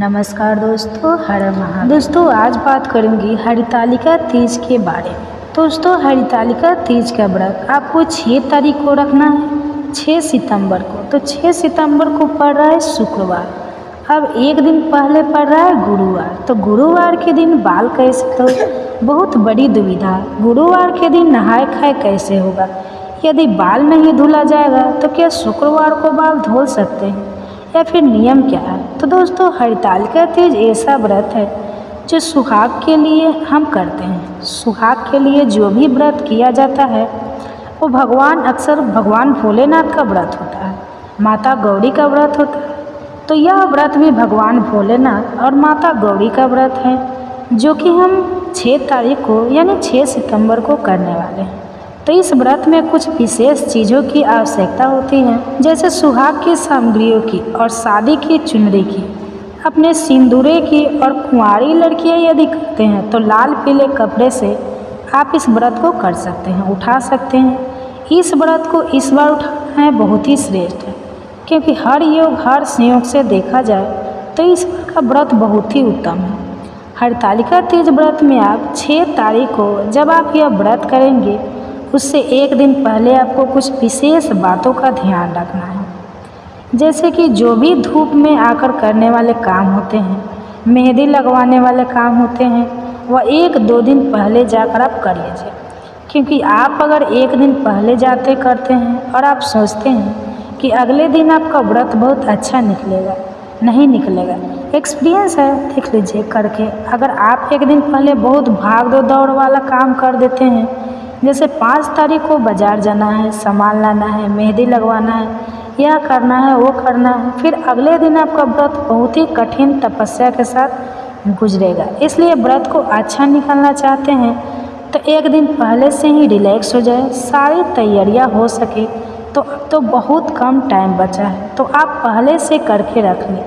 नमस्कार दोस्तों, हर महादेव। दोस्तों आज बात करूंगी हरितालिका तीज के बारे में। दोस्तों हरितालिका तीज का व्रत आपको 6 तारीख को रखना है, 6 सितंबर को। तो 6 सितंबर को पड़ रहा है शुक्रवार। अब एक दिन पहले पड़ रहा है गुरुवार। तो गुरुवार के दिन बाल कैसे धो, बहुत बड़ी दुविधा। गुरुवार के दिन नहाए खाए कैसे होगा? यदि बाल नहीं धुला जाएगा तो क्या शुक्रवार को बाल धो सकते हैं या फिर नियम क्या है? तो दोस्तों हरितालिका तीज ऐसा व्रत है जो सुहाग के लिए हम करते हैं। सुहाग के लिए जो भी व्रत किया जाता है वो अक्सर भगवान भोलेनाथ का व्रत होता है, माता गौरी का व्रत होता है। तो यह व्रत भी भगवान भोलेनाथ और माता गौरी का व्रत है जो कि हम 6 तारीख को यानी 6 सितंबर को करने वाले हैं। तो इस व्रत में कुछ विशेष चीज़ों की आवश्यकता होती है, जैसे सुहाग की सामग्रियों की और शादी की चुनरी की, अपने सिंदूरे की। और कुंवारी लड़कियां यदि करते हैं तो लाल पीले कपड़े से आप इस व्रत को कर सकते हैं, उठा सकते हैं। इस व्रत को इस बार उठाना है बहुत ही श्रेष्ठ है, क्योंकि हर योग हर संयोग से देखा जाए तो इस बार का व्रत बहुत ही उत्तम है। हरितालिका तीज व्रत में आप 6 तारीख को जब आप यह व्रत करेंगे उससे एक दिन पहले आपको कुछ विशेष बातों का ध्यान रखना है, जैसे कि जो भी धूप में आकर करने वाले काम होते हैं, मेहंदी लगवाने वाले काम होते हैं, वह 1-2 दिन पहले जाकर आप कर लीजिए। क्योंकि आप अगर एक दिन पहले जाते करते हैं और आप सोचते हैं कि अगले दिन आपका व्रत बहुत अच्छा निकलेगा, नहीं निकलेगा। एक्सपीरियंस है, देख लीजिए करके। अगर आप एक दिन पहले बहुत भाग दौड़ वाला काम कर देते हैं, जैसे 5 तारीख को बाज़ार जाना है, सामान लाना है, मेहंदी लगवाना है, यह करना है वो करना है, फिर अगले दिन आपका व्रत बहुत ही कठिन तपस्या के साथ गुजरेगा। इसलिए व्रत को अच्छा निकालना चाहते हैं तो एक दिन पहले से ही रिलैक्स हो जाए, सारी तैयारियां हो सके। तो अब तो बहुत कम टाइम बचा है, तो आप पहले से करके रख लें।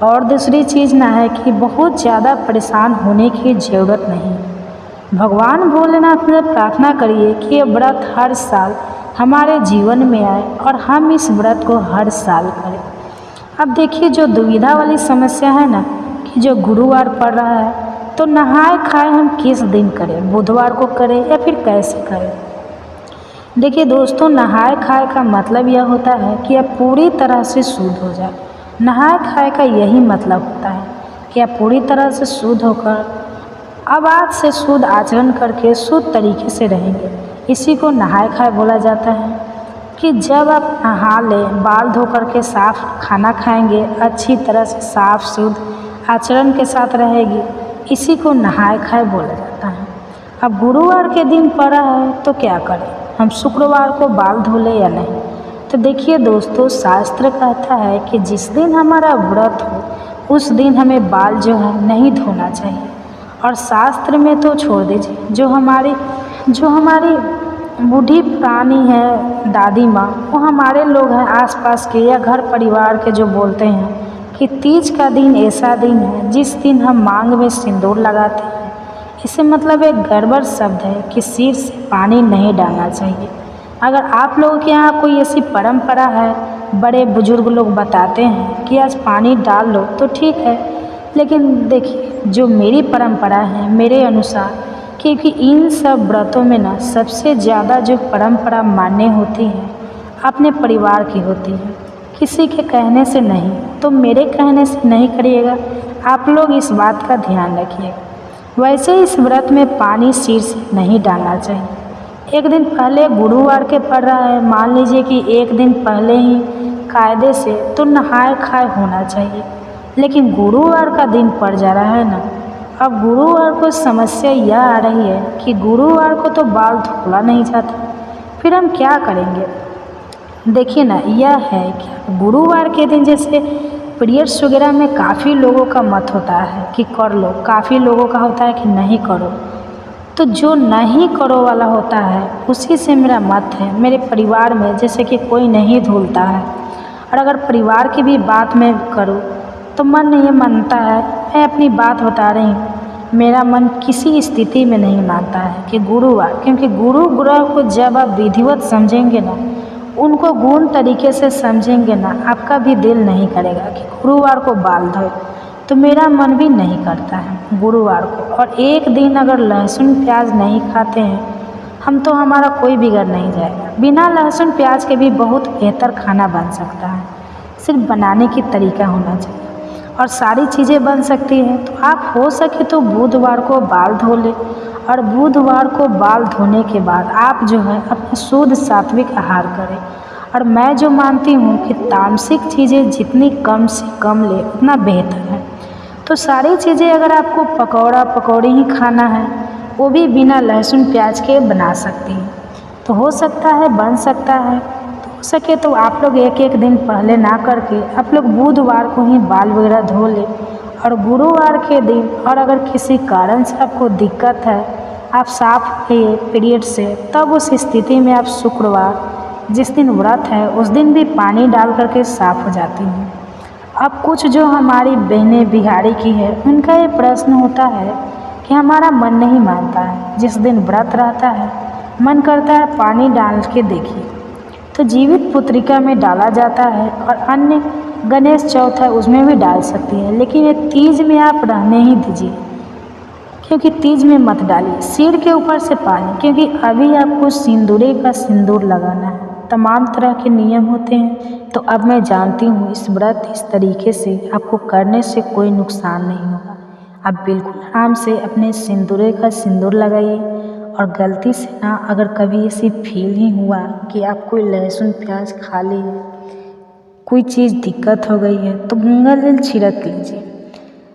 और दूसरी चीज़ ना है कि बहुत ज़्यादा परेशान होने की ज़रूरत नहीं। भगवान भोलेनाथ से प्रार्थना करिए कि ये व्रत हर साल हमारे जीवन में आए और हम इस व्रत को हर साल करें। अब देखिए जो दुविधा वाली समस्या है ना कि जो गुरुवार पड़ रहा है, तो नहाए खाए हम किस दिन करें, बुधवार को करें या फिर कैसे करें? देखिए दोस्तों, नहाए खाए का मतलब यह होता है कि आप पूरी तरह से शुद्ध हो जाए। नहाए खाए का यही मतलब होता है कि आप पूरी तरह से शुद्ध होकर अब आज से शुद्ध आचरण करके शुद्ध तरीके से रहेंगे। इसी को नहाए खाए बोला जाता है कि जब आप नहा लें, बाल धो करके साफ खाना खाएंगे, अच्छी तरह से साफ शुद्ध आचरण के साथ रहेगी, इसी को नहाए खाए बोला जाता है। अब गुरुवार के दिन पड़ा है तो क्या करें, हम शुक्रवार को बाल धो लें या नहीं? तो देखिए दोस्तों, शास्त्र कहता है कि जिस दिन हमारा व्रत हो उस दिन हमें बाल जो है नहीं धोना चाहिए। और शास्त्र में तो छोड़ दीजिए, जो हमारी बूढ़ी पुरानी है दादी माँ, वो हमारे लोग हैं आसपास के या घर परिवार के, जो बोलते हैं कि तीज का दिन ऐसा दिन है जिस दिन हम मांग में सिंदूर लगाते हैं। इससे मतलब एक गड़बड़ शब्द है कि सिर से पानी नहीं डालना चाहिए। अगर आप लोगों के यहाँ कोई ऐसी परंपरा है, बड़े बुजुर्ग लोग बताते हैं कि आज पानी डाल लो तो ठीक है, लेकिन देखिए जो मेरी परंपरा है, मेरे अनुसार, क्योंकि इन सब व्रतों में ना सबसे ज़्यादा जो परंपरा मान्य होती है अपने परिवार की होती है, किसी के कहने से नहीं। तो मेरे कहने से नहीं करिएगा, आप लोग इस बात का ध्यान रखिएगा। वैसे इस व्रत में पानी सिर से नहीं डालना चाहिए। एक दिन पहले गुरुवार के पड़ रहा है, मान लीजिए कि एक दिन पहले ही कायदे से तो नहाए खाए होना चाहिए, लेकिन गुरुवार का दिन पड़ जा रहा है ना। अब गुरुवार को समस्या यह आ रही है कि गुरुवार को तो बाल धोला नहीं जाता, फिर हम क्या करेंगे? देखिए ना, यह है कि गुरुवार के दिन जैसे पीरियड्स वगैरह में काफ़ी लोगों का मत होता है कि कर लो, काफ़ी लोगों का होता है कि नहीं करो। तो जो नहीं करो वाला होता है उसी से मेरा मत है। मेरे परिवार में जैसे कि कोई नहीं धुलता है, और अगर परिवार की भी बात मैं करूँ तो मन नहीं मानता है। मैं अपनी बात बता रही हूँ, मेरा मन किसी स्थिति में नहीं मानता है कि गुरुवार, क्योंकि गुरु ग्रह को जब आप विधिवत समझेंगे ना, उनको गुण तरीके से समझेंगे ना, आपका भी दिल नहीं करेगा कि गुरुवार को बाल धोए। तो मेरा मन भी नहीं करता है गुरुवार को। और एक दिन अगर लहसुन प्याज नहीं खाते हैं हम तो हमारा कोई बिगड़ नहीं जाएगा। बिना लहसुन प्याज के भी बहुत बेहतर खाना बन सकता है, सिर्फ बनाने की तरीका होना चाहिए और सारी चीज़ें बन सकती हैं। तो आप हो सके तो बुधवार को बाल धो लें और बुधवार को बाल धोने के बाद आप जो है अपना शुद्ध सात्विक आहार करें। और मैं जो मानती हूँ कि तामसिक चीज़ें जितनी कम से कम ले उतना बेहतर है। तो सारी चीज़ें अगर आपको पकौड़ा पकौड़ी ही खाना है वो भी बिना लहसुन प्याज के बना सकती हैं। तो हो सकता है बन सकता है। तो हो सके तो आप लोग एक एक दिन पहले ना करके आप लोग बुधवार को ही बाल वगैरह धो लें और गुरुवार के दिन, और अगर किसी कारण से आपको दिक्कत है आप साफ है पीरियड से, तब उस स्थिति में आप शुक्रवार जिस दिन व्रत है उस दिन भी पानी डाल करके साफ हो जाती हैं। अब कुछ जो हमारी बहनें बिहारी की है उनका ये प्रश्न होता है कि हमारा मन नहीं मानता है, जिस दिन व्रत रहता है मन करता है पानी डाल के देखिए, तो जीवित पुत्रिका में डाला जाता है और अन्य गणेश चौथ है उसमें भी डाल सकती है। लेकिन ये तीज में आप रहने ही दीजिए, क्योंकि तीज में मत डालिए सिर के ऊपर से पानी, क्योंकि अभी आपको सिंदूरे का सिंदूर लगाना है। तमाम तरह के नियम होते हैं। तो अब मैं जानती हूँ इस व्रत इस तरीके से आपको करने से कोई नुकसान नहीं होगा। आप बिल्कुल आराम से अपने सिंदूरे का सिंदूर लगाइए और गलती से ना अगर कभी ऐसी फील ही हुआ कि आप कोई लहसुन प्याज खा लिए, कोई चीज़ दिक्कत हो गई है, तो गंगा जल छिड़क लीजिए।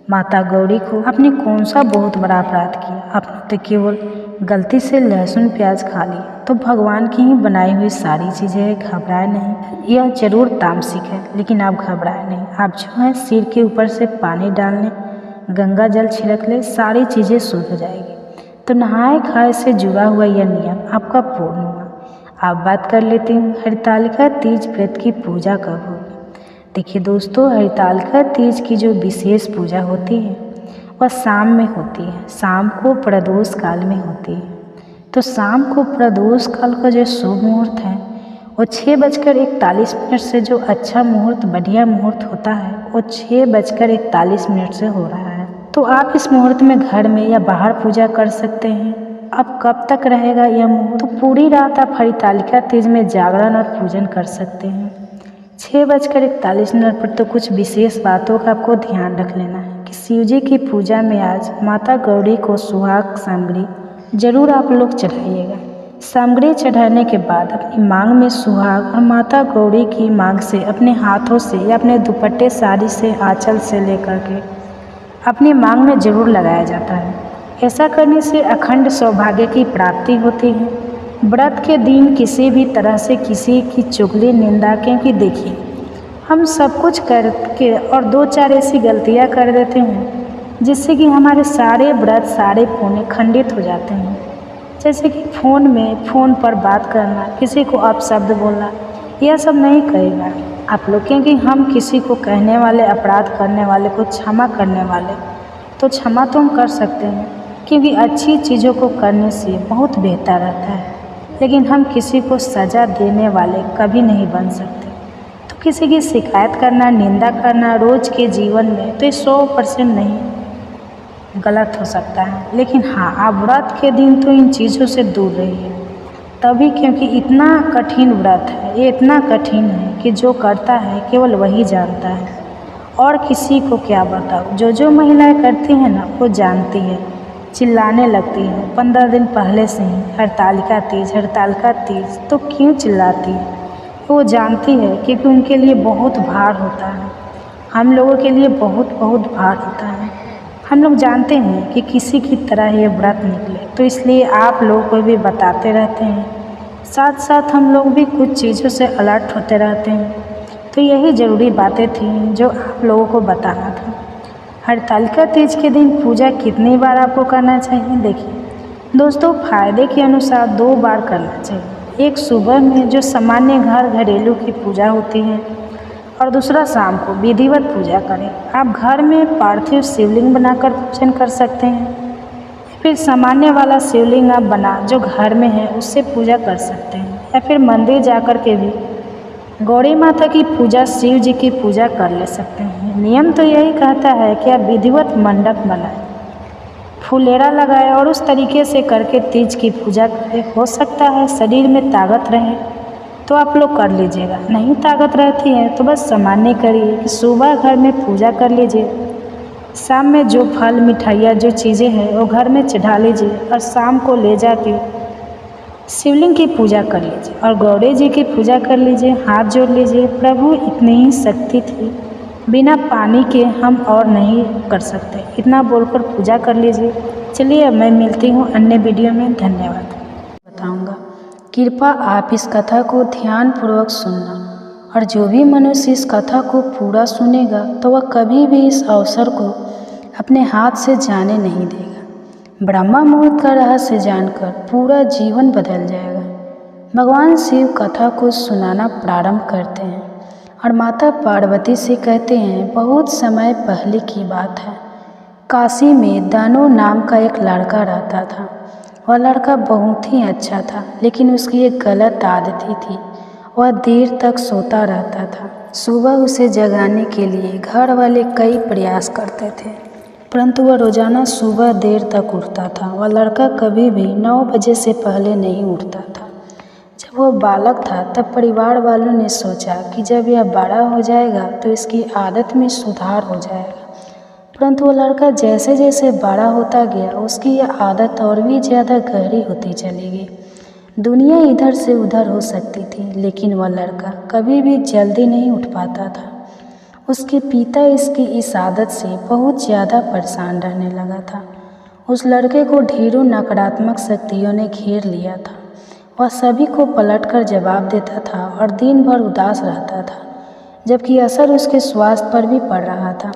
माता गौरी को आपने कौन सा बहुत बड़ा अपराध किया, आपने तो केवल गलती से लहसुन प्याज खा ली। तो भगवान की ही बनाई हुई सारी चीज़ें, घबराए नहीं। यह जरूर तामसिक है लेकिन आप घबराए नहीं। आप जो है सिर के ऊपर से पानी डालने, गंगा जल छिड़क ले, सारी चीज़ें शुद्ध हो जाएगी। तो नहाए खाए से जुड़ा हुआ यह नियम आपका पूर्ण हुआ। आप बात कर लेती हूँ हरितालिका तीज व्रत की पूजा कब होगी। देखिए दोस्तों, हरितालिका तीज की जो विशेष पूजा होती है वह शाम में होती है, शाम को प्रदोष काल में होती है। तो शाम को प्रदोष काल का जो शुभ मुहूर्त है वो 6:41 से जो अच्छा मुहूर्त बढ़िया मुहूर्त होता है वो 6:41 से हो रहा है। तो आप इस मुहूर्त में घर में या बाहर पूजा कर सकते हैं। अब कब तक रहेगा यह मुहूर्त? तो पूरी रात आप हरितालिका तीज में जागरण और पूजन कर सकते हैं। 6:41 पर तो कुछ विशेष बातों का आपको ध्यान रख लेना है कि शिव जी की पूजा में आज माता गौरी को सुहाग सामग्री जरूर आप लोग चढ़ाइएगा। सामग्री चढ़ाने के बाद अपनी मांग में सुहाग और माता गौरी की मांग से अपने हाथों से या अपने दुपट्टे साड़ी से आंचल से लेकर के अपनी मांग में जरूर लगाया जाता है। ऐसा करने से अखंड सौभाग्य की प्राप्ति होती है। व्रत के दिन किसी भी तरह से किसी की चुगली निंदा, क्योंकि देखिए हम सब कुछ करके और 2-4 ऐसी गलतियां कर देते हैं जिससे कि हमारे सारे व्रत सारे पुण्य खंडित हो जाते हैं। जैसे कि फ़ोन पर बात करना, किसी को अपशब्द बोलना, यह सब नहीं करेगा आप लोग, क्योंकि हम किसी को कहने वाले, अपराध करने वाले को क्षमा करने वाले, तो क्षमा तो हम कर सकते हैं क्योंकि अच्छी चीज़ों को करने से बहुत बेहतर रहता है। लेकिन हम किसी को सज़ा देने वाले कभी नहीं बन सकते। तो किसी की शिकायत करना, निंदा करना रोज़ के जीवन में तो ये 100% नहीं गलत हो सकता है। लेकिन हाँ, आप व्रत के दिन तो इन चीज़ों से दूर रहिए, तभी, क्योंकि इतना कठिन व्रत है, ये इतना कठिन है कि जो करता है केवल वही जानता है और किसी को क्या बताओ। जो महिलाएं करती हैं ना वो जानती है, चिल्लाने लगती है 15 दिन पहले से ही हरितालिका तीज, तो क्यों चिल्लाती है? वो जानती है क्योंकि उनके लिए बहुत भार होता है, हम लोगों के लिए बहुत भार होता है। हम लोग जानते हैं कि किसी की तरह ये व्रत निकले, तो इसलिए आप लोगों को भी बताते रहते हैं। साथ साथ हम लोग भी कुछ चीज़ों से अलर्ट होते रहते हैं। तो यही ज़रूरी बातें थी जो आप लोगों को बताना था। हरितालिका तीज के दिन पूजा कितनी बार आपको करना चाहिए? देखिए दोस्तों, फ़ायदे के अनुसार 2 बार करना चाहिए। एक सुबह में जो सामान्य घरेलू की पूजा होती है और दूसरा शाम को विधिवत पूजा करें। आप घर में पार्थिव शिवलिंग बनाकर पूजन कर सकते हैं, फिर सामान्य वाला शिवलिंग आप बना जो घर में है उससे पूजा कर सकते हैं, या फिर मंदिर जाकर के भी गौरी माता की पूजा शिव जी की पूजा कर ले सकते हैं। नियम तो यही कहता है कि आप विधिवत मंडप बनाएं, फुलेरा लगाए और उस तरीके से करके तीज की पूजा करें। हो सकता है शरीर में ताकत रहे तो आप लोग कर लीजिएगा, नहीं ताकत रहती है तो बस सामान्य करिए कि सुबह घर में पूजा कर लीजिए, शाम में जो फल मिठाइयाँ जो चीज़ें हैं वो घर में चढ़ा लीजिए और शाम को ले जाके शिवलिंग की पूजा कर लीजिए और गौरी जी की पूजा कर लीजिए, हाथ जोड़ लीजिए। प्रभु इतनी ही शक्ति थी, बिना पानी के हम और नहीं कर सकते, इतना बोलकर पूजा कर लीजिए। चलिए अब मैं मिलती हूँ अन्य वीडियो में। धन्यवाद। बताऊँगा, कृपया आप इस कथा को ध्यानपूर्वक सुनना और जो भी मनुष्य इस कथा को पूरा सुनेगा तो वह कभी भी इस अवसर को अपने हाथ से जाने नहीं देगा। ब्रह्मा मुहूर्त का रहस्य जानकर पूरा जीवन बदल जाएगा। भगवान शिव कथा को सुनाना प्रारंभ करते हैं और माता पार्वती से कहते हैं, बहुत समय पहले की बात है, काशी में दानो नाम का एक लड़का रहता था। वह लड़का बहुत ही अच्छा था, लेकिन उसकी एक गलत आदत थी, वह देर तक सोता रहता था। सुबह उसे जगाने के लिए घर वाले कई प्रयास करते थे, परंतु वह रोजाना सुबह देर तक उठता था। वह लड़का कभी भी 9 बजे से पहले नहीं उठता था। जब वह बालक था तब परिवार वालों ने सोचा कि जब यह बड़ा हो जाएगा तो इसकी आदत में सुधार हो जाएगा, परंतु वह लड़का जैसे जैसे बड़ा होता गया उसकी यह आदत और भी ज़्यादा गहरी होती चली गई। दुनिया इधर से उधर हो सकती थी, लेकिन वह लड़का कभी भी जल्दी नहीं उठ पाता था। उसके पिता इसकी इस आदत से बहुत ज़्यादा परेशान रहने लगा था। उस लड़के को ढेरों नकारात्मक शक्तियों ने घेर लिया था। वह सभी को पलटकर जवाब देता था और दिन भर उदास रहता था, जबकि असर उसके स्वास्थ्य पर भी पड़ रहा था।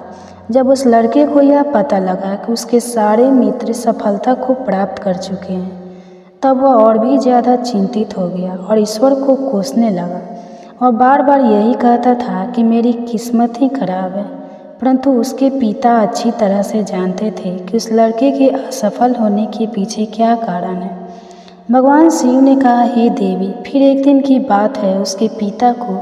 जब उस लड़के को यह पता लगा कि उसके सारे मित्र सफलता को प्राप्त कर चुके हैं, तब वह और भी ज़्यादा चिंतित हो गया और ईश्वर को कोसने लगा। वह बार बार यही कहता था कि मेरी किस्मत ही खराब है, परंतु उसके पिता अच्छी तरह से जानते थे कि उस लड़के के असफल होने के पीछे क्या कारण है। भगवान शिव ने कहा, हे देवी, फिर एक दिन की बात है, उसके पिता को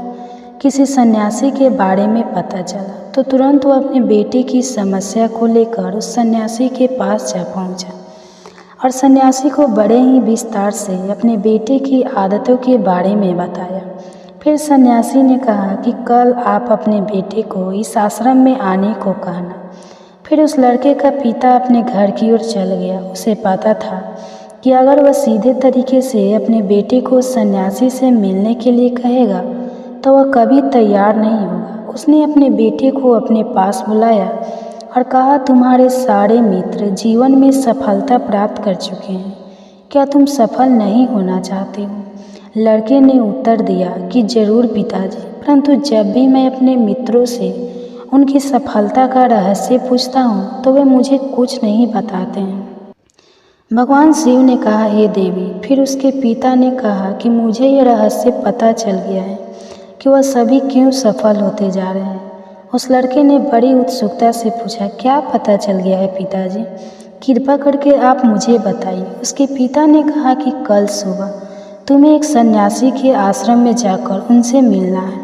किसी सन्यासी के बारे में पता चला तो तुरंत वो अपने बेटे की समस्या को लेकर उस सन्यासी के पास जा पहुंचा और सन्यासी को बड़े ही विस्तार से अपने बेटे की आदतों के बारे में बताया। फिर सन्यासी ने कहा कि कल आप अपने बेटे को इस आश्रम में आने को कहना। फिर उस लड़के का पिता अपने घर की ओर चल गया। उसे पता था कि अगर वह सीधे तरीके से अपने बेटे को सन्यासी से मिलने के लिए कहेगा तो वह कभी तैयार नहीं होगा। उसने अपने बेटे को अपने पास बुलाया और कहा, तुम्हारे सारे मित्र जीवन में सफलता प्राप्त कर चुके हैं, क्या तुम सफल नहीं होना चाहते हो? लड़के ने उत्तर दिया कि जरूर पिताजी, परंतु जब भी मैं अपने मित्रों से उनकी सफलता का रहस्य पूछता हूँ तो वे मुझे कुछ नहीं बताते हैं। भगवान शिव ने कहा, हे देवी। फिर उसके पिता ने कहा कि मुझे यह रहस्य पता चल गया है कि वह सभी क्यों सफल होते जा रहे हैं। उस लड़के ने बड़ी उत्सुकता से पूछा, क्या पता चल गया है पिताजी? कृपा करके आप मुझे बताइए। उसके पिता ने कहा कि कल सुबह तुम्हें एक सन्यासी के आश्रम में जाकर उनसे मिलना है।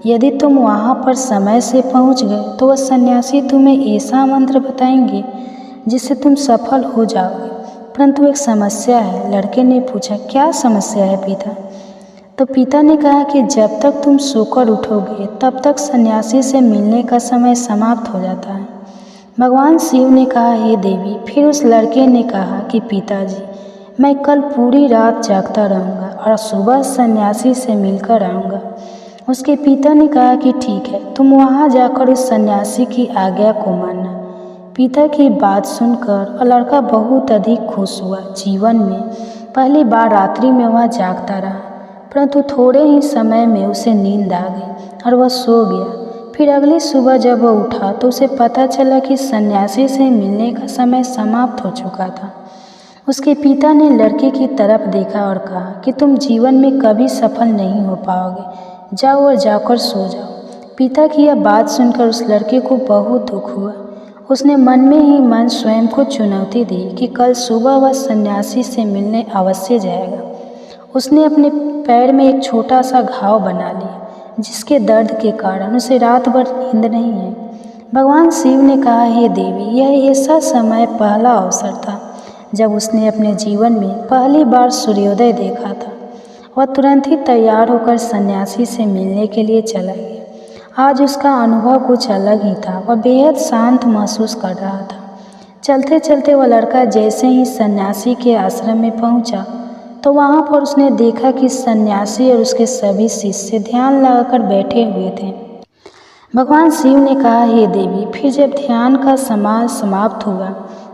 यदि तुम वहाँ पर समय से पहुँच गए तो वह सन्यासी तुम्हें ऐसा मंत्र बताएंगे जिससे तुम सफल हो जाओगे, परंतु एक समस्या है। लड़के ने पूछा, क्या समस्या है पिता? तो पिता ने कहा कि जब तक तुम सोकर उठोगे तब तक सन्यासी से मिलने का समय समाप्त हो जाता है। भगवान शिव ने कहा, हे देवी। फिर उस लड़के ने कहा कि पिताजी, मैं कल पूरी रात जागता रहूँगा और सुबह सन्यासी से मिलकर आऊँगा। उसके पिता ने कहा कि ठीक है, तुम वहाँ जाकर उस सन्यासी की आज्ञा को मानना। पिता की बात सुनकर लड़का बहुत अधिक खुश हुआ। जीवन में पहली बार रात्रि में वह जागता रहा, परंतु थोड़े ही समय में उसे नींद आ गई और वह सो गया। फिर अगली सुबह जब वह उठा तो उसे पता चला कि सन्यासी से मिलने का समय समाप्त हो चुका था। उसके पिता ने लड़के की तरफ देखा और कहा कि तुम जीवन में कभी सफल नहीं हो पाओगे, जाओ और जाकर सो जाओ। पिता की यह बात सुनकर उस लड़के को बहुत दुख हुआ। उसने मन में ही मन स्वयं को चुनौती दी कि कल सुबह वह सन्यासी से मिलने अवश्य जाएगा। उसने अपने पैर में एक छोटा सा घाव बना लिया। जिसके दर्द के कारण उसे रात भर नींद नहीं है। भगवान शिव ने कहा, हे देवी, यह ऐसा समय पहला अवसर था जब उसने अपने जीवन में पहली बार सूर्योदय देखा था। वह तुरंत ही तैयार होकर सन्यासी से मिलने के लिए चला गया। आज उसका अनुभव कुछ अलग ही था। वह बेहद शांत महसूस कर रहा था। चलते चलते वह लड़का जैसे ही सन्यासी के आश्रम में पहुंचा तो वहां पर उसने देखा कि सन्यासी और उसके सभी शिष्य ध्यान लगाकर बैठे हुए थे। भगवान शिव ने कहा, हे देवी, फिर जब ध्यान का समय समाप्त हुआ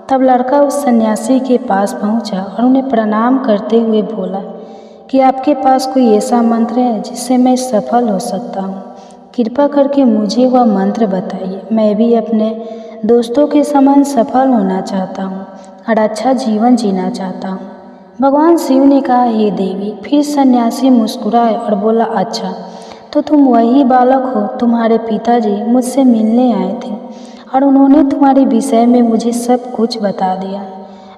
तब लड़का उस सन्यासी के पास पहुंचा और उन्हें प्रणाम करते हुए बोला कि आपके पास कोई ऐसा मंत्र है जिससे मैं सफल हो सकता हूँ? कृपा करके मुझे वह मंत्र बताइए। मैं भी अपने दोस्तों के समान सफल होना चाहता हूँ और अच्छा जीवन जीना चाहता हूँ। भगवान शिव ने कहा, हे देवी। फिर सन्यासी मुस्कुराए और बोला, अच्छा, तो तुम वही बालक हो। तुम्हारे पिताजी मुझसे मिलने आए थे और उन्होंने तुम्हारे विषय में मुझे सब कुछ बता दिया।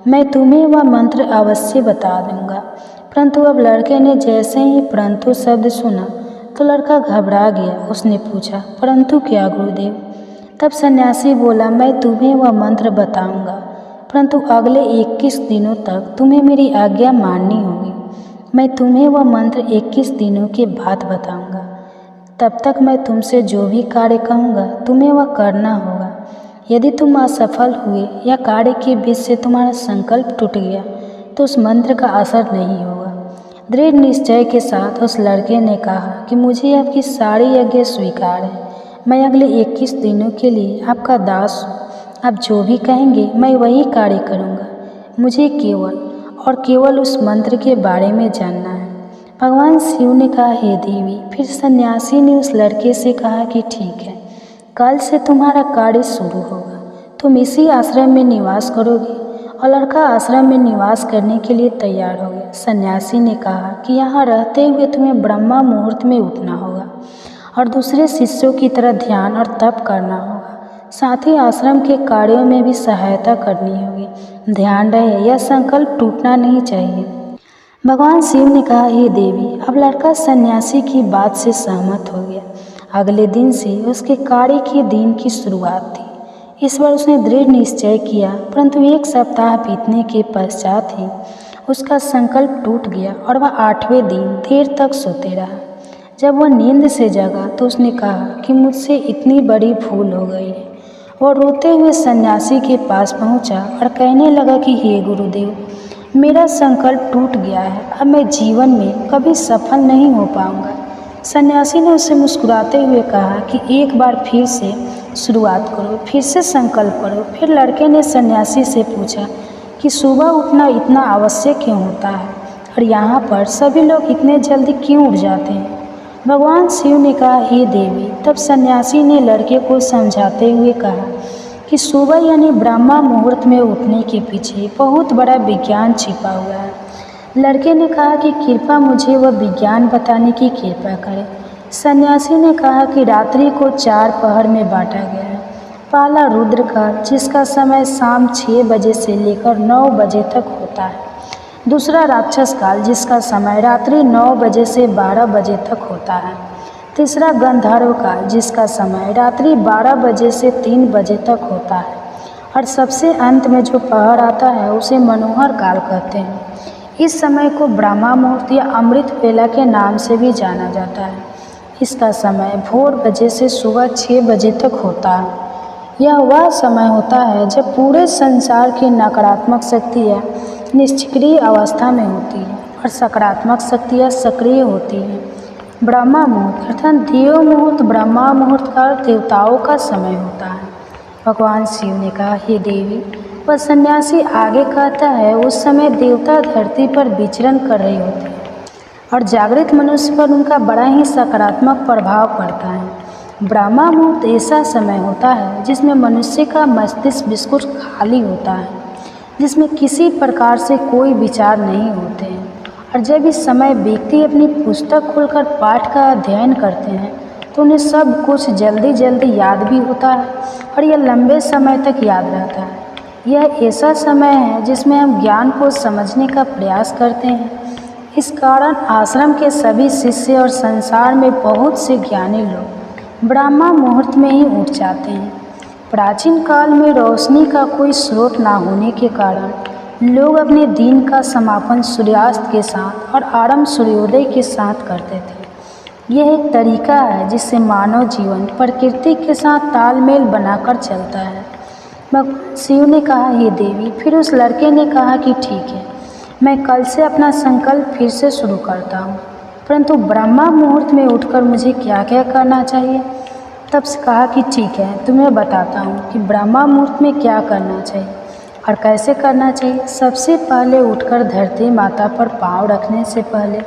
मैं तुम्हें वह मंत्र अवश्य बता दूंगा। परंतु अब लड़के ने जैसे ही परंतु शब्द सुना तो लड़का घबरा गया। उसने पूछा, परंतु क्या गुरुदेव? तब सन्यासी बोला, मैं तुम्हें वह मंत्र बताऊंगा, परंतु अगले 21 दिनों तक तुम्हें मेरी आज्ञा माननी होगी। मैं तुम्हें वह मंत्र 21 दिनों के बाद बताऊंगा। तब तक मैं तुमसे जो भी कार्य कहूँगा तुम्हें वह करना होगा। यदि तुम असफल हुए या कार्य के बीच से तुम्हारा संकल्प टूट गया तो उस मंत्र का असर नहीं होगा। दृढ़ निश्चय के साथ उस लड़के ने कहा कि मुझे आपकी सारी आज्ञा स्वीकार है। मैं अगले 21 दिनों के लिए आपका दास हूँ। आप जो भी कहेंगे मैं वही कार्य करूँगा। मुझे केवल और केवल उस मंत्र के बारे में जानना है। भगवान शिव ने कहा, हे देवी। फिर सन्यासी ने उस लड़के से कहा कि ठीक है, कल से तुम्हारा कार्य शुरू होगा। तुम इसी आश्रम में निवास करोगे। और लड़का आश्रम में निवास करने के लिए तैयार हो गया। सन्यासी ने कहा कि यहाँ रहते हुए तुम्हें ब्रह्मा मुहूर्त में उठना होगा और दूसरे शिष्यों की तरह ध्यान और तप करना होगा। साथ ही आश्रम के कार्यों में भी सहायता करनी होगी। ध्यान रहे, यह संकल्प टूटना नहीं चाहिए। भगवान शिव ने कहा, हे देवी। अब लड़का सन्यासी की बात से सहमत हो गया। अगले दिन से उसके कार्य के दिन की शुरुआत थी। इस बार उसने दृढ़ निश्चय किया, परंतु 1 सप्ताह बीतने के पश्चात ही उसका संकल्प टूट गया और वह 8वें दिन देर तक सोते रहा। जब वह नींद से जगा तो उसने कहा कि मुझसे इतनी बड़ी भूल हो गई है। वह रोते हुए सन्यासी के पास पहुंचा और कहने लगा कि हे गुरुदेव, मेरा संकल्प टूट गया है। अब मैं जीवन में कभी सफल नहीं हो पाऊंगा। सन्यासी ने उसे मुस्कुराते हुए कहा कि एक बार फिर से शुरुआत करो, फिर से संकल्प करो। फिर लड़के ने सन्यासी से पूछा कि सुबह उठना इतना आवश्यक क्यों होता है और यहाँ पर सभी लोग इतने जल्दी क्यों उठ जाते हैं? भगवान शिव ने कहा, हे देवी। तब सन्यासी ने लड़के को समझाते हुए कहा कि सुबह यानी ब्रह्मा मुहूर्त में उठने के पीछे बहुत बड़ा विज्ञान छिपा हुआ है। लड़के ने कहा कि कृपया मुझे वह विज्ञान बताने की कृपा करें। सन्यासी ने कहा कि रात्रि को 4 पहर में बांटा गया है। पहला रुद्र काल, जिसका समय शाम 6 बजे से लेकर 9 बजे तक होता है। दूसरा राक्षस काल, जिसका समय रात्रि 9 बजे से 12 बजे तक होता है। तीसरा गंधर्व काल, जिसका समय रात्रि 12 बजे से 3 बजे तक होता है। और सबसे अंत में जो पहर आता है उसे मनोहर काल कहते हैं। इस समय को ब्रह्मा मुहूर्त या अमृत वेला के नाम से भी जाना जाता है। इसका समय भोर बजे से सुबह 6 बजे तक होता है। यह वह समय होता है जब पूरे संसार की नकारात्मक शक्तियाँ निष्क्रिय अवस्था में होती है और सकारात्मक शक्तियाँ सक्रिय होती हैं। ब्रह्मा मुहूर्त अर्थात देव मुहूर्त, ब्रह्मा मुहूर्त का देवताओं का समय होता है। भगवान शिव ने कहा, हे देवी। वह सन्यासी आगे कहता है, उस समय देवता धरती पर विचरण कर रहे होते हैं और जागृत मनुष्य पर उनका बड़ा ही सकारात्मक प्रभाव पड़ता है। ब्रह्मा मुहूर्त ऐसा समय होता है जिसमें मनुष्य का मस्तिष्क बिल्कुल खाली होता है, जिसमें किसी प्रकार से कोई विचार नहीं होते हैं। और जब इस समय व्यक्ति अपनी पुस्तक खोलकर पाठ का अध्ययन करते हैं तो उन्हें सब कुछ जल्दी जल्दी याद भी होता है और यह लंबे समय तक याद रहता है। यह ऐसा समय है जिसमें हम ज्ञान को समझने का प्रयास करते हैं। इस कारण आश्रम के सभी शिष्य और संसार में बहुत से ज्ञानी लोग ब्रह्मा मुहूर्त में ही उठ जाते हैं। प्राचीन काल में रोशनी का कोई स्रोत ना होने के कारण लोग अपने दिन का समापन सूर्यास्त के साथ और आरंभ सूर्योदय के साथ करते थे। यह एक तरीका है जिससे मानव जीवन प्रकृति के साथ तालमेल बनाकर चलता है। भगवान शिव ने कहा, हे देवी। फिर उस लड़के ने कहा कि ठीक है, मैं कल से अपना संकल्प फिर से शुरू करता हूँ, परंतु ब्रह्मा मुहूर्त में उठकर मुझे क्या क्या करना चाहिए। तब से कहा कि ठीक है, तुम्हें बताता हूँ कि ब्रह्मा मुहूर्त में क्या करना चाहिए और कैसे करना चाहिए। सबसे पहले उठकर धरती माता पर पाँव रखने से पहले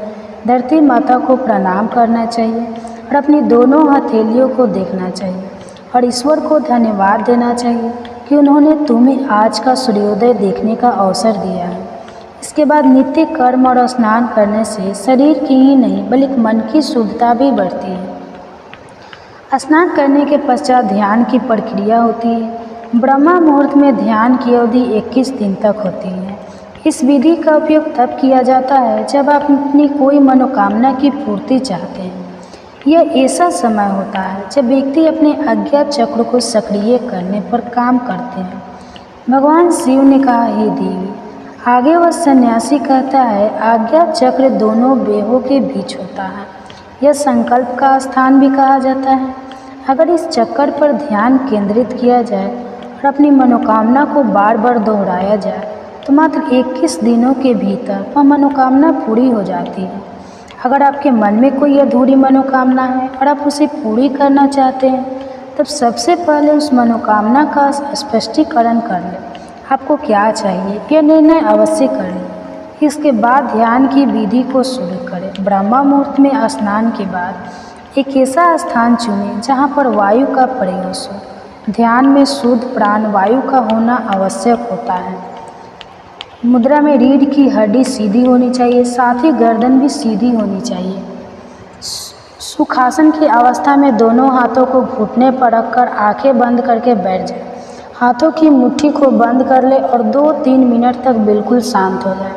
धरती माता को प्रणाम करना चाहिए और अपनी दोनों हथेलियों को देखना चाहिए और ईश्वर को धन्यवाद देना चाहिए कि उन्होंने तुम्हें आज का सूर्योदय देखने का अवसर दिया है। इसके बाद नित्य कर्म और स्नान करने से शरीर की ही नहीं बल्कि मन की शुद्धता भी बढ़ती है। स्नान करने के पश्चात ध्यान की प्रक्रिया होती है। ब्रह्मा मुहूर्त में ध्यान की अवधि 21 दिन तक होती है। इस विधि का उपयोग तब किया जाता है जब आप अपनी कोई मनोकामना की पूर्ति चाहते हैं। यह ऐसा समय होता है जब व्यक्ति अपने अज्ञात चक्र को सक्रिय करने पर काम करते हैं। भगवान शिव ने कहा, हे देवी। आगे वह सन्यासी कहता है, आज्ञात चक्र दोनों बेहों के बीच होता है। यह संकल्प का स्थान भी कहा जाता है। अगर इस चक्कर पर ध्यान केंद्रित किया जाए और अपनी मनोकामना को बार बार दोहराया जाए तो मात्र 21 दिनों के भीतर वह मनोकामना पूरी हो जाती है। अगर आपके मन में कोई अधूरी मनोकामना है और आप उसे पूरी करना चाहते हैं, तब सबसे पहले उस मनोकामना का स्पष्टीकरण कर लें। आपको क्या चाहिए यह निर्णय अवश्य करें। इसके बाद ध्यान की विधि को शुरू करें। ब्रह्मा मुहूर्त में स्नान के बाद एक ऐसा स्थान चुनें जहाँ पर वायु का प्रवेश हो। ध्यान में शुद्ध प्राण वायु का होना आवश्यक होता है। मुद्रा में रीढ़ की हड्डी सीधी होनी चाहिए, साथ ही गर्दन भी सीधी होनी चाहिए। सुखासन की अवस्था में दोनों हाथों को घुटने पर रखकर आंखें बंद करके बैठ जाए। हाथों की मुट्ठी को बंद कर ले और 2-3 मिनट तक बिल्कुल शांत हो जाए।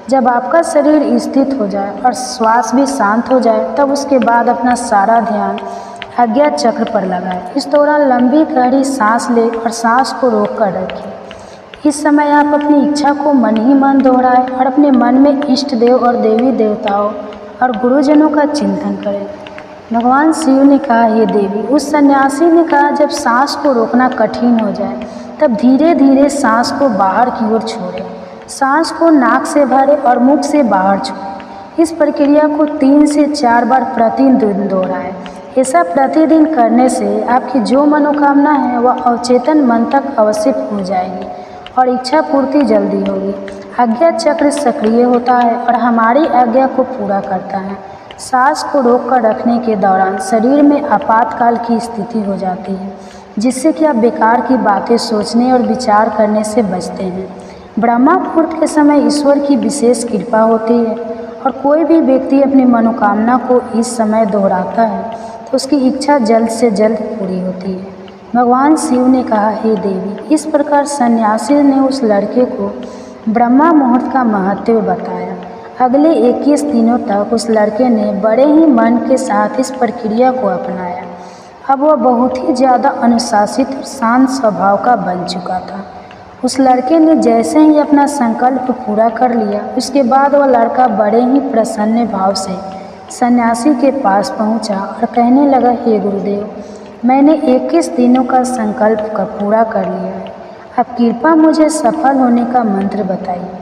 जब आपका शरीर स्थित हो जाए और श्वास भी शांत हो जाए, तब उसके बाद अपना सारा ध्यान अज्ञात चक्र पर लगाएं। इस दौरान लंबी गहरी सांस लें और सांस को रोक कर रखें। इस समय आप अपनी इच्छा को मन ही मन दोहराएं और अपने मन में इष्ट देव और देवी देवताओं और गुरुजनों का चिंतन करें। भगवान शिव ने कहा, हे देवी। उस सन्यासी ने कहा, जब सांस को रोकना कठिन हो जाए तब धीरे धीरे सांस को बाहर की ओर छोड़ें। सांस को नाक से भरें और मुख से बाहर छोड़ें। इस प्रक्रिया को 3 से 4 बार प्रतिदिन दोहराएं। ऐसा प्रतिदिन करने से आपकी जो मनोकामना है वह अवचेतन मन तक अवश्य हो जाएगी और इच्छा पूर्ति जल्दी होगी। अज्ञात चक्र सक्रिय होता है और हमारी आज्ञा को पूरा करता है। सांस को रोक कर रखने के दौरान शरीर में आपातकाल की स्थिति हो जाती है, जिससे कि आप बेकार की बातें सोचने और विचार करने से बचते हैं। ब्रह्मा मुहूर्त के समय ईश्वर की विशेष कृपा होती है और कोई भी व्यक्ति अपनी मनोकामना को इस समय दोहराता है तो उसकी इच्छा जल्द से जल्द पूरी होती है। भगवान शिव ने कहा, हे देवी। इस प्रकार सन्यासी ने उस लड़के को ब्रह्मा मुहूर्त का महत्व बताया। अगले 21 दिनों तक उस लड़के ने बड़े ही मन के साथ इस प्रक्रिया को अपनाया। अब वह बहुत ही ज़्यादा अनुशासित और शांत स्वभाव का बन चुका था। उस लड़के ने जैसे ही अपना संकल्प पूरा कर लिया, उसके बाद वह लड़का बड़े ही प्रसन्न भाव से सन्यासी के पास पहुंचा और कहने लगा, हे गुरुदेव, मैंने 21 दिनों का संकल्प का पूरा कर लिया है। अब कृपा मुझे सफल होने का मंत्र बताइए।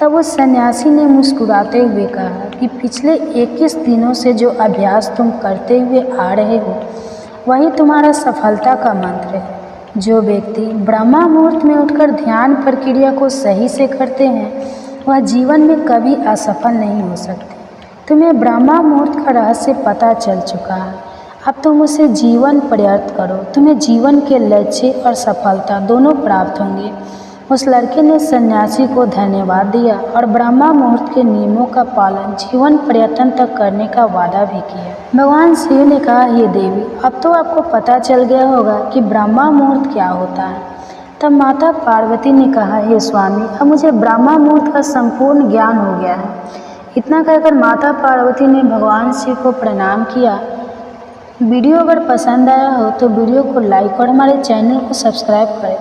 तब उस सन्यासी ने मुस्कुराते हुए कहा कि पिछले 21 दिनों से जो अभ्यास तुम करते हुए आ रहे हो वही तुम्हारा सफलता का मंत्र है। जो व्यक्ति ब्रह्मा मुहूर्त में उठकर ध्यान प्रक्रिया को सही से करते हैं वह जीवन में कभी असफल नहीं हो सकते। तुम्हें ब्रह्मा मुहूर्त का रहस्य पता चल चुका है। अब तुम उसे जीवन प्रयत्न करो, तुम्हें जीवन के लक्ष्य और सफलता दोनों प्राप्त होंगे। उस लड़के ने सन्यासी को धन्यवाद दिया और ब्रह्मा मुहूर्त के नियमों का पालन जीवन पर्यटन तक करने का वादा भी किया। भगवान शिव ने कहा, हे देवी, अब तो आपको पता चल गया होगा कि ब्रह्मा मुहूर्त क्या होता है। तब माता पार्वती ने कहा, हे स्वामी, अब मुझे ब्रह्मा मुहूर्त का संपूर्ण ज्ञान हो गया है। इतना कहकर माता पार्वती ने भगवान शिव को प्रणाम किया। वीडियो अगर पसंद आया हो तो वीडियो को लाइक और हमारे चैनल को सब्सक्राइब करें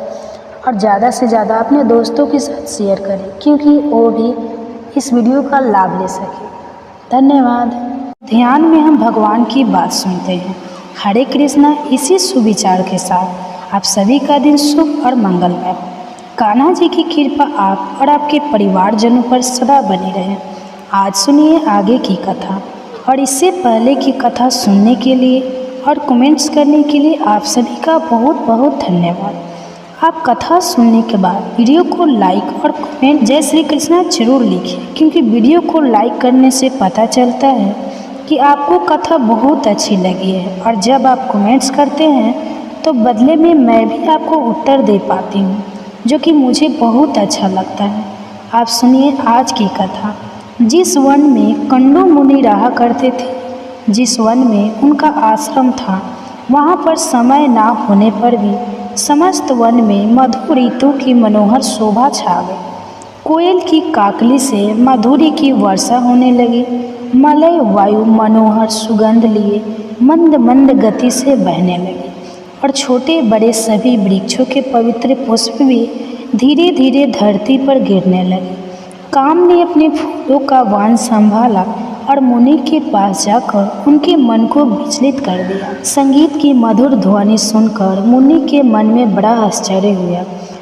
और ज़्यादा से ज़्यादा अपने दोस्तों के साथ शेयर करें, क्योंकि वो भी इस वीडियो का लाभ ले सके। धन्यवाद। ध्यान में हम भगवान की बात सुनते हैं। हरे कृष्णा। इसी सुविचार के साथ आप सभी का दिन शुभ और मंगलमय हो। कान्हा जी की कृपा आप और आपके परिवारजनों पर सदा बनी रहे। आज सुनिए आगे की कथा। और इससे पहले की कथा सुनने के लिए और कमेंट्स करने के लिए आप सभी का बहुत बहुत धन्यवाद। आप कथा सुनने के बाद वीडियो को लाइक और कमेंट जय श्री कृष्णा जरूर लिखिए, क्योंकि वीडियो को लाइक करने से पता चलता है कि आपको कथा बहुत अच्छी लगी है। और जब आप कमेंट्स करते हैं तो बदले में मैं भी आपको उत्तर दे पाती हूँ, जो कि मुझे बहुत अच्छा लगता है। आप सुनिए आज की कथा। जिस वन में कंडू मुनि रहा करते थे, जिस वन में उनका आश्रम था, वहाँ पर समय ना होने पर भी समस्त वन में मधुर ऋतु की मनोहर शोभा छा गई। कोयल की काकली से मधुरी की वर्षा होने लगी। मलय वायु मनोहर सुगंध लिए मंद मंद गति से बहने लगी और छोटे बड़े सभी वृक्षों के पवित्र पुष्प भी धीरे धीरे धरती पर गिरने लगे। काम ने अपने फूलों का वाण संभाला और मुनि के पास जाकर उनके मन को विचलित कर दिया। संगीत की मधुर ध्वनि सुनकर मुनि के मन में बड़ा आश्चर्य हुआ।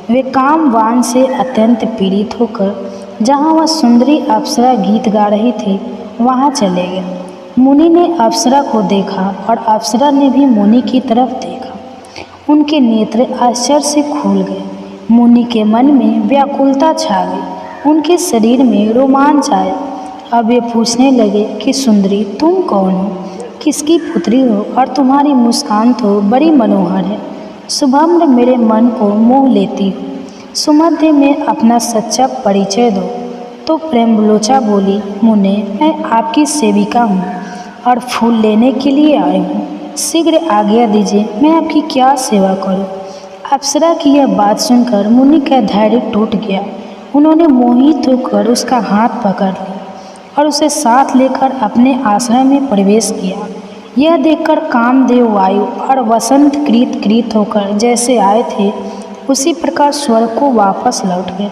वे काम वाण से अत्यंत पीड़ित होकर जहाँ वह सुंदरी अप्सरा गीत गा रही थी वहाँ चले गए। मुनि ने अप्सरा को देखा और अप्सरा ने भी मुनि की तरफ देखा। उनके नेत्र आश्चर्य से खुल गए। मुनि के मन में व्याकुलता छा गई। उनके शरीर में रोमांच आया। अब वे पूछने लगे कि सुंदरी तुम कौन हो, किसकी पुत्री हो, और तुम्हारी मुस्कान तो बड़ी मनोहर है। शुभम्र मेरे मन को मोह लेती हो। सुमध्य में अपना सच्चा परिचय दो। तो प्रेमलोचा बोली, मुने मैं आपकी सेविका हूँ और फूल लेने के लिए आई हूँ। शीघ्र आज्ञा दीजिए, मैं आपकी क्या सेवा करूँ। अप्सरा की यह बात सुनकर मुनि का धैर्य टूट गया। उन्होंने मोहित होकर उसका हाथ पकड़ लिया और उसे साथ लेकर अपने आश्रम में प्रवेश किया। यह देखकर कामदेव वायु और वसंत कृत होकर जैसे आए थे उसी प्रकार स्वर्ग को वापस लौट गए।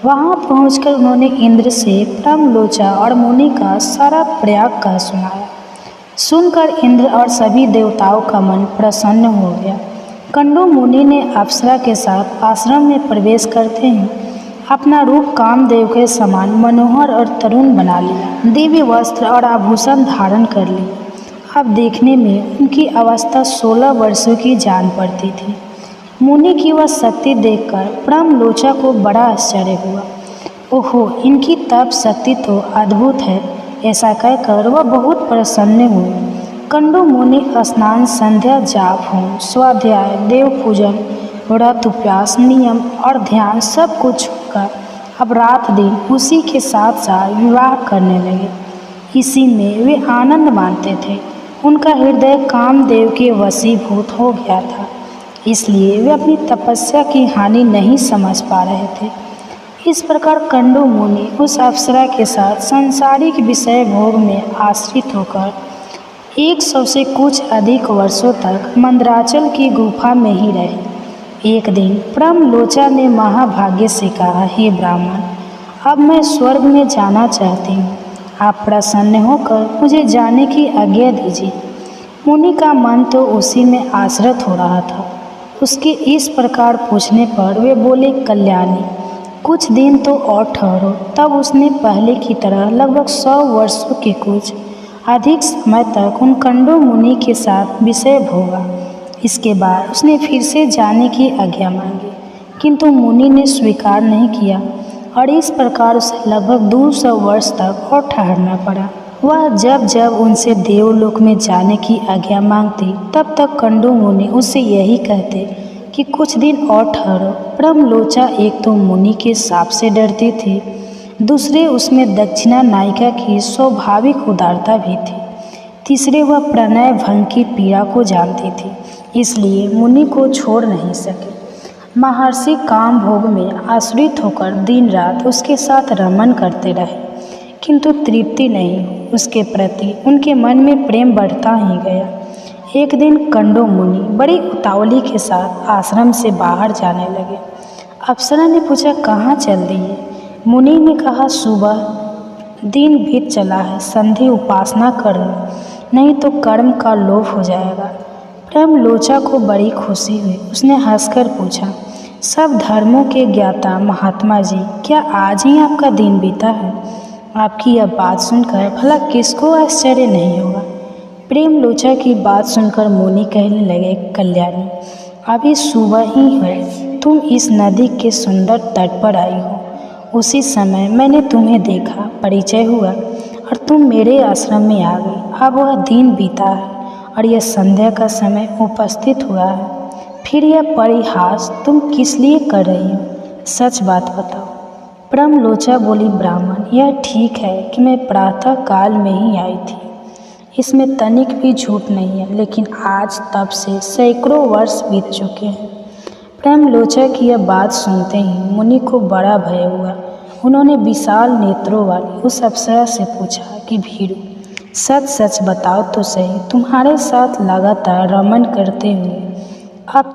वहाँ पहुंचकर उन्होंने इंद्र से प्रेमलोचा और मुनि का सारा प्रयाग का सुनाया। सुनकर इंद्र और सभी देवताओं का मन प्रसन्न हो गया। कंडू मुनि ने अप्सरा के साथ आश्रम में प्रवेश करते ही अपना रूप कामदेव के समान मनोहर और तरुण बना लिया। दिव्य वस्त्र और आभूषण धारण कर लिए। अब देखने में उनकी अवस्था 16 वर्षों की जान पड़ती थी। मुनि की वह शक्ति देखकर प्रेमलोचा को बड़ा आश्चर्य हुआ। ओहो, इनकी तप शक्ति तो अद्भुत है। ऐसा कहकर वह बहुत प्रसन्न हुए। कंडू मुनि स्नान, संध्या, जाप, होम, स्वाध्याय, देव पूजन, व्रत, उपवास, नियम और ध्यान सब कुछ छोड़कर अब रात दिन उसी के साथ साथ विवाह करने लगे। इसी में वे आनंद मानते थे। उनका हृदय कामदेव के वशीभूत हो गया था, इसलिए वे अपनी तपस्या की हानि नहीं समझ पा रहे थे। इस प्रकार कंडू मुनि उस अप्सरा के साथ सांसारिक विषय भोग में आश्रित होकर 100 से कुछ अधिक वर्षों तक मंदराचल की गुफा में ही रहे। एक दिन प्रेमलोचा ने महाभाग्य से कहा, हे ब्राह्मण, अब मैं स्वर्ग में जाना चाहती हूँ। आप प्रसन्न होकर मुझे जाने की आज्ञा दीजिए। मुनि का मन तो उसी में आश्रित हो रहा था। उसके इस प्रकार पूछने पर वे बोले, कल्याणी, कुछ दिन तो और ठहरो। तब उसने पहले की तरह लगभग 100 वर्षों के कुछ अधिक समय तक उन कंडू मुनि के साथ विषय भोगा। इसके बाद उसने फिर से जाने की आज्ञा मांगी, किंतु मुनि ने स्वीकार नहीं किया और इस प्रकार उसे लगभग 200 वर्ष तक और ठहरना पड़ा। वह जब जब उनसे देवलोक में जाने की आज्ञा मांगती, तब तक कंडू मुनि उससे यही कहते कि कुछ दिन और ठहरो। प्रेमलोचा एक तो मुनि के शाप से डरती थी, दूसरे उसमें दक्षिणा नायिका की स्वाभाविक उदारता भी थी, तीसरे वह प्रणय भंग की पीड़ा को जानती थी, इसलिए मुनि को छोड़ नहीं सके। महर्षि काम भोग में आश्रित होकर दिन रात उसके साथ रमन करते रहे, किंतु तृप्ति नहीं। उसके प्रति उनके मन में प्रेम बढ़ता ही गया। एक दिन कंडो मुनि बड़ी उतावली के साथ आश्रम से बाहर जाने लगे। अप्सरा ने पूछा, कहाँ चल रही है? मुनि ने कहा, सुबह, दिन बीत चला है, संधि उपासना कर लो, नहीं तो कर्म का लोभ हो जाएगा। प्रेम लोचा को बड़ी खुशी हुई। उसने हंसकर पूछा, सब धर्मों के ज्ञाता महात्मा जी, क्या आज ही आपका दिन बीता है? आपकी यह बात सुनकर भला किसको आश्चर्य नहीं होगा। प्रेम लोचा की बात सुनकर मुनि कहने लगे, कल्याणी, अभी सुबह ही है, तुम इस नदी के सुंदर तट पर आई हो। उसी समय मैंने तुम्हें देखा, परिचय हुआ और तुम मेरे आश्रम में आ गई। अब वह दिन बीता है और यह संध्या का समय उपस्थित हुआ है, फिर यह परिहास तुम किस लिए कर रही हो? सच बात बताओ। प्रेम लोचा बोली, ब्राह्मण, यह ठीक है कि मैं प्रातः काल में ही आई थी, इसमें तनिक भी झूठ नहीं है, लेकिन आज तब से सैकड़ों वर्ष बीत चुके हैं। प्रेम लोचा की यह बात सुनते ही मुनि को बड़ा भय हुआ। उन्होंने विशाल नेत्रों वाली उस अप्सरा से पूछा कि भीरू, सच सच बताओ तो सही, तुम्हारे साथ लगातार रमन करते हुए अब